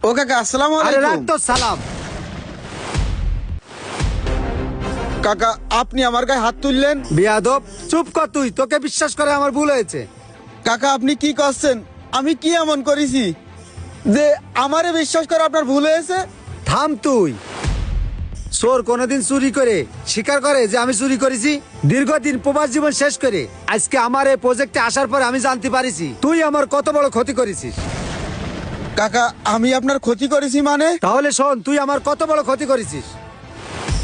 ও কাকা আসসালামু আরে রাখ আলাইকুম। তো সালাম। কাকা আপনি আমার গায়ে হাত তুললেন। বিয়াদব, চুপ কর তুই। তোকে বিশ্বাস করে আমার ভুল হয়েছে। কাকা আপনি কি করছেন? আমি কি এমন করেছি যে আমারে বিশ্বাস করে আপনার ভুল হয়েছে? থাম তুই। চোর কোনোদিন চুরি করে স্বীকার করে যে আমি চুরি করেছি? দীর্ঘদিন প্রবাস জীবন শেষ করে আজকে আমার এই প্রজেক্টে আসার পর আমি জানতে পারিছি তুই আমার কত বড় ক্ষতি করেছিস। কাকা আমি আপনার ক্ষতি করেছি মানে? তাহলে শোন, তুই আমার কত বড় ক্ষতি করেছিস।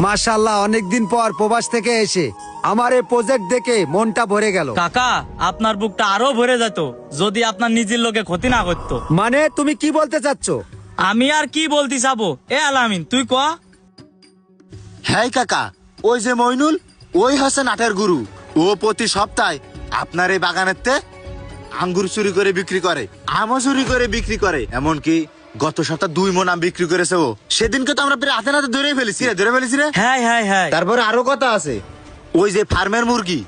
মাশাআল্লাহ, অনেকদিন পর প্রবাস থেকে এসে আমার এই প্রজেক্ট দেখে মনটা ভরে গেল। কাকা আপনার বুকটা আরো ভরে যেত যদি আপনার নিজের লোকে ক্ষতি না করতো। মানে তুমি কি বলতে চাচ্ছ? আমি আর কি বলতে চাবো? এ আলামিন তুই ক। হ্যাঁ কাকা, ওই যে মইনুল, ওই হচ্ছে নাটের গুরু। ও প্রতি সপ্তাহে আপনার এই বাগানেতে আঙ্গুর চুরি করে বিক্রি করে, আমও চুরি করে বিক্রি করে। এমনকি গত সপ্তাহ 2 মণ আম বিক্রি করেছে ও। সেদিনকে তো আমরা প্রায় হাতে নাতে ধরে ফেলেছি রে। হ্যাঁ হ্যাঁ হ্যাঁ। তারপরে আরো কথা আছে, ওই যে ফার্মের মুরগি,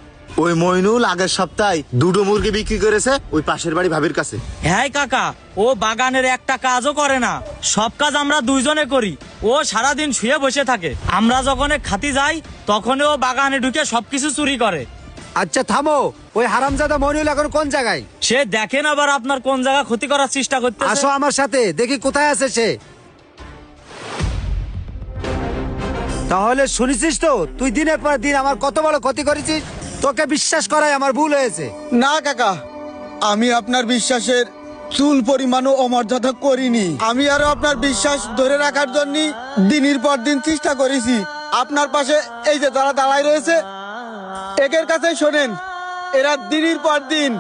ওই মইনুল আগের সপ্তাহে 2টো মুরগি বিক্রি করেছে ওই পাশের বাড়ি ভাবির কাছে। হ্যাঁ কাকা, ও বাগানের একটা কাজও করে না, সব কাজ আমরা দুইজনে করি। ও সারাদিন শুয়ে বসে থাকে, আমরা যখন খাতি যাই তখন ও বাগানে ঢুকে সবকিছু চুরি করে। আচ্ছা থামো, ওই হারামজাদা মনিউল এখন কোন জায়গায়? সে দেখেন আবার আপনার কোন জায়গা ক্ষতি করার চেষ্টা করতেছে। আসো আমার সাথে, দেখি কোথায় আছে সে। তাহলে শুনেছিস তো তুই দিনের পর দিন আমার কত বড় ক্ষতি করেছিস। তোকে বিশ্বাস করাই আমার ভুল হয়েছে। না কাকা, আমি আপনার বিশ্বাসের চুল পরিমাণও অমর্যাদা করিনি। আমি আরো আপনার বিশ্বাস ধরে রাখার জন্য দিনের পর দিন চেষ্টা করেছি। আপনার পাশে এই যে যারা দাঁড়ায় রয়েছে একের কাছে শোনেন, এরা দিনের পর দিন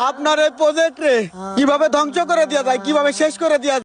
আপনার এই প্রজেক্টে কিভাবে ধ্বংস করে দেওয়া যায়, কিভাবে শেষ করে দেওয়া